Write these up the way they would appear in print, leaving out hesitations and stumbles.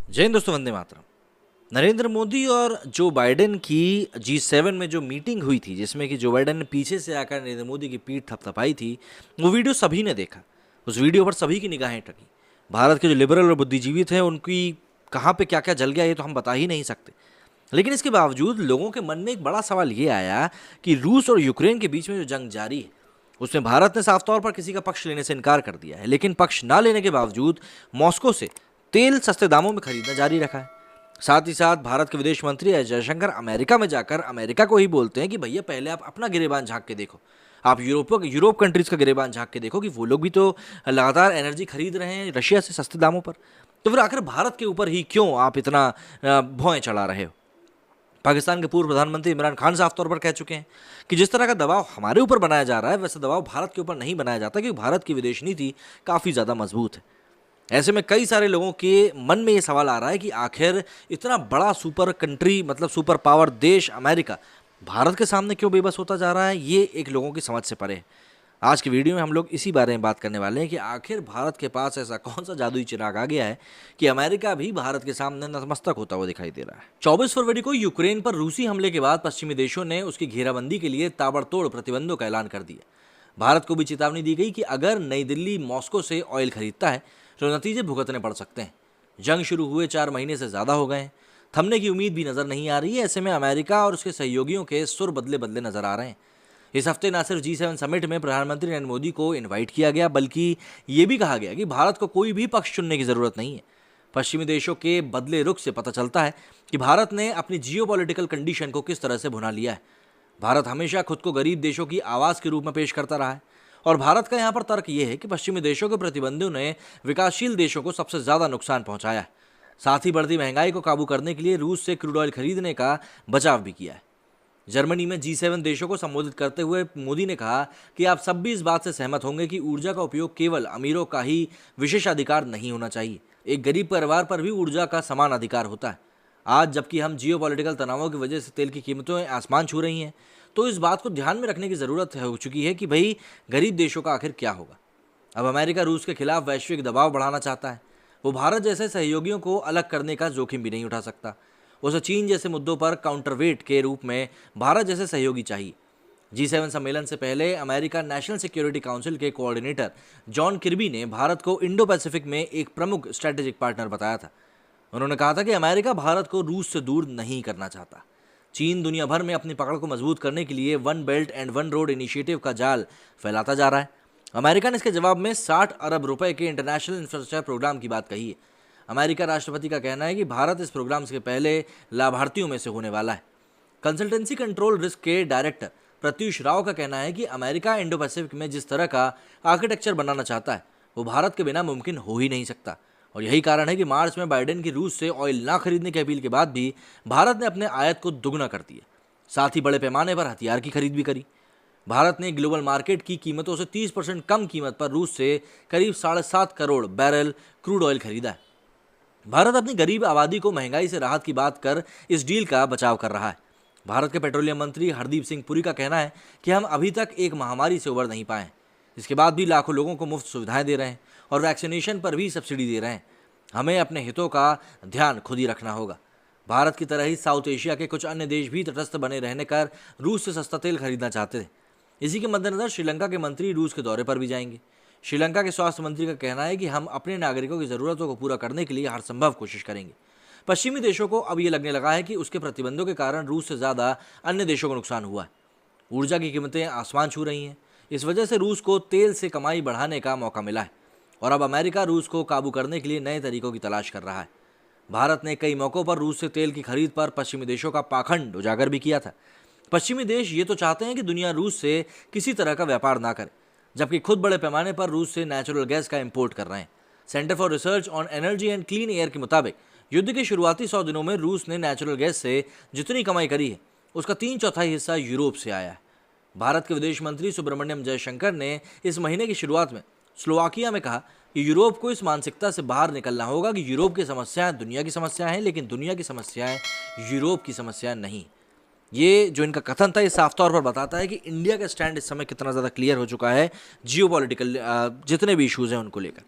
जय हिंद दोस्तों, वंदे मातरम। नरेंद्र मोदी और जो बाइडेन की G7 में जो मीटिंग हुई थी, जिसमें कि जो बाइडेन ने पीछे से आकर नरेंद्र मोदी की पीठ थपथपाई थी, वो वीडियो सभी ने देखा। उस वीडियो पर सभी की निगाहें टकी। भारत के जो लिबरल और बुद्धिजीवी थे, उनकी कहाँ पे क्या क्या जल गया ये तो हम बता ही नहीं सकते। लेकिन इसके बावजूद लोगों के मन में एक बड़ा सवाल ये आया कि रूस और यूक्रेन के बीच में जो जंग जारी है, उसमें भारत ने साफ तौर पर किसी का पक्ष लेने से इनकार कर दिया है। लेकिन पक्ष ना लेने के बावजूद मॉस्को से तेल सस्ते दामों में खरीदना जारी रखा है। साथ ही साथ भारत के विदेश मंत्री एस जयशंकर अमेरिका में जाकर अमेरिका को ही बोलते हैं कि भैया पहले आप अपना गिरेबान झांक के देखो। आप यूरोप कंट्रीज का गिरेबान झांक के देखो कि वो लोग भी तो लगातार एनर्जी खरीद रहे हैं रशिया से सस्ते दामों पर। तो फिर आखिर भारत के ऊपर ही क्यों आप इतना भौएं चढ़ा रहे हो। पाकिस्तान के पूर्व प्रधानमंत्री इमरान खान साफ तौर पर कह चुके हैं कि जिस तरह का दबाव हमारे ऊपर बनाया जा रहा है, वैसे दबाव भारत के ऊपर नहीं बनाया जाता, क्योंकि भारत की विदेश नीति काफ़ी ज़्यादा मजबूत है। ऐसे में कई सारे लोगों के मन में ये सवाल आ रहा है कि आखिर इतना बड़ा सुपर कंट्री, मतलब सुपर पावर देश अमेरिका, भारत के सामने क्यों बेबस होता जा रहा है। ये एक लोगों की समझ से परे है। आज की वीडियो में हम लोग इसी बारे में बात करने वाले हैं कि आखिर भारत के पास ऐसा कौन सा जादुई चिराग आ गया है कि अमेरिका भी भारत के सामने नतमस्तक होता हुआ दिखाई दे रहा है। 24 फरवरी को यूक्रेन पर रूसी हमले के बाद पश्चिमी देशों ने उसकी घेराबंदी के लिए ताबड़तोड़ प्रतिबंधों का ऐलान कर दिया। भारत को भी चेतावनी दी गई कि अगर नई दिल्ली मॉस्को से ऑयल खरीदता है तो नतीजे भुगतने पड़ सकते हैं। जंग शुरू हुए 4 महीने से ज़्यादा हो गए हैं, थमने की उम्मीद भी नज़र नहीं आ रही है। ऐसे में अमेरिका और उसके सहयोगियों के सुर बदले बदले नजर आ रहे हैं। इस हफ्ते न सिर्फ G7 समिट में प्रधानमंत्री नरेंद्र मोदी को इनवाइट किया गया, बल्कि ये भी कहा गया कि भारत को कोई भी पक्ष चुनने की ज़रूरत नहीं है। पश्चिमी देशों के बदले रुख से पता चलता है कि भारत ने अपनी जियोपॉलिटिकल कंडीशन को किस तरह से भुना लिया है। भारत हमेशा खुद को गरीब देशों की आवाज़ के रूप में पेश करता रहा है, और भारत का यहाँ पर तर्क ये है कि पश्चिमी देशों के प्रतिबंधों ने विकासशील देशों को सबसे ज़्यादा नुकसान पहुँचाया है। साथ ही बढ़ती महंगाई को काबू करने के लिए रूस से क्रूड ऑयल खरीदने का बचाव भी किया है। जर्मनी में G7 देशों को संबोधित करते हुए मोदी ने कहा कि आप सब भी इस बात से सहमत होंगे कि ऊर्जा का उपयोग केवल अमीरों का ही विशेषाधिकार नहीं होना चाहिए। एक गरीब परिवार पर भी ऊर्जा का समान अधिकार होता है। आज जबकि हम जियोपॉलिटिकल तनावों की वजह से तेल की कीमतों आसमान छू रही हैं, तो इस बात को ध्यान में रखने की ज़रूरत हो चुकी है कि भाई गरीब देशों का आखिर क्या होगा। अब अमेरिका रूस के खिलाफ वैश्विक दबाव बढ़ाना चाहता है। वो भारत जैसे सहयोगियों को अलग करने का जोखिम भी नहीं उठा सकता। उसे चीन जैसे मुद्दों पर काउंटरवेट के रूप में भारत जैसे सहयोगी चाहिए। G7 सम्मेलन से पहले अमेरिका नेशनल सिक्योरिटी काउंसिल के कोऑर्डिनेटर जॉन किर्बी ने भारत को इंडो पैसिफिक में एक प्रमुख स्ट्रेटेजिक पार्टनर बताया था। उन्होंने कहा था कि अमेरिका भारत को रूस से दूर नहीं करना चाहता। चीन दुनिया भर में अपनी पकड़ को मजबूत करने के लिए one belt and one road initiative का जाल फैलाता जा रहा है। अमेरिका ने इसके जवाब में 60 अरब रुपए के इंटरनेशनल इंफ्रास्ट्रक्चर प्रोग्राम की बात कही है। अमेरिका राष्ट्रपति का कहना है कि भारत इस प्रोग्राम के पहले लाभार्थियों में से होने वाला है। कंसल्टेंसी कंट्रोल रिस्क के डायरेक्टर प्रत्युष राव का कहना है कि अमेरिका इंडो पैसिफिक में जिस तरह का आर्किटेक्चर बनाना चाहता है, वो भारत के बिना मुमकिन हो ही नहीं सकता। और यही कारण है कि मार्च में बाइडेन की रूस से ऑयल ना खरीदने की अपील के बाद भी भारत ने अपने आयात को दुगना कर दिया। साथ ही बड़े पैमाने पर हथियार की खरीद भी करी। भारत ने ग्लोबल मार्केट की कीमतों से 30% कम कीमत पर रूस से करीब 7.5 करोड़ बैरल क्रूड ऑयल खरीदा है। भारत अपनी गरीब आबादी को महंगाई से राहत की बात कर इस डील का बचाव कर रहा है। भारत के पेट्रोलियम मंत्री हरदीप सिंह पुरी का कहना है कि हम अभी तक एक महामारी से उबर नहीं पाए, इसके बाद भी लाखों लोगों को मुफ्त सुविधाएं दे रहे हैं और वैक्सीनेशन पर भी सब्सिडी दे रहे हैं। हमें अपने हितों का ध्यान खुद ही रखना होगा। भारत की तरह ही साउथ एशिया के कुछ अन्य देश भी तटस्थ बने रहने कर रूस से सस्ता तेल खरीदना चाहते थे। इसी के मद्देनजर श्रीलंका के मंत्री रूस के दौरे पर भी जाएंगे। श्रीलंका के स्वास्थ्य मंत्री का कहना है कि हम अपने नागरिकों की ज़रूरतों को पूरा करने के लिए हर संभव कोशिश करेंगे। पश्चिमी देशों को अब ये लगने लगा है कि उसके प्रतिबंधों के कारण रूस से ज़्यादा अन्य देशों को नुकसान हुआ है। ऊर्जा की कीमतें आसमान छू रही हैं। इस वजह से रूस को तेल से कमाई बढ़ाने का मौका मिला है, और अब अमेरिका रूस को काबू करने के लिए नए तरीकों की तलाश कर रहा है। भारत ने कई मौक़ों पर रूस से तेल की खरीद पर पश्चिमी देशों का पाखंड उजागर भी किया था। पश्चिमी देश ये तो चाहते हैं कि दुनिया रूस से किसी तरह का व्यापार ना करे, जबकि खुद बड़े पैमाने पर रूस से नेचुरल गैस का इंपोर्ट कर रहे हैं। Centre for research on energy and clean air के मुताबिक युद्ध के शुरुआती 100 दिनों में रूस ने नेचुरल गैस से जितनी कमाई करी है, उसका 3/4 हिस्सा यूरोप से आया है। भारत के विदेश मंत्री सुब्रमण्यम जयशंकर ने इस महीने की शुरुआत में स्लोवाकिया में कहा कि यूरोप को इस मानसिकता से बाहर निकलना होगा कि यूरोप की समस्याएं दुनिया की समस्याएं हैं, लेकिन दुनिया की समस्याएं यूरोप की समस्याएं नहीं। ये जो इनका कथन था, ये साफ तौर पर बताता है कि इंडिया का स्टैंड इस समय कितना ज़्यादा क्लियर हो चुका है जियोपॉलिटिकल जितने भी इश्यूज़ हैं उनको लेकर।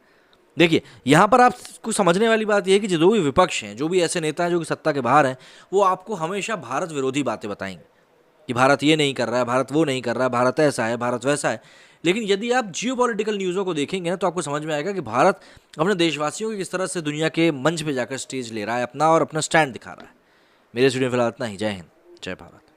देखिए, यहाँ पर आपको समझने वाली बात यह है कि जो भी विपक्ष हैं, जो भी ऐसे नेता हैं जो कि सत्ता के बाहर हैं, वो आपको हमेशा भारत विरोधी बातें बताएंगे कि भारत ये नहीं कर रहा है, भारत वो नहीं कर रहा है, भारत ऐसा है, भारत वैसा है। लेकिन यदि आप जियोपॉलिटिकल न्यूज़ों को देखेंगे ना, तो आपको समझ में आएगा कि भारत अपने देशवासियों को किस तरह से दुनिया के मंच पे जाकर स्टेज ले रहा है अपना, और अपना स्टैंड दिखा रहा है। मेरे स्टूडियो फिलहाल इतना ही। जय हिंद, जय भारत।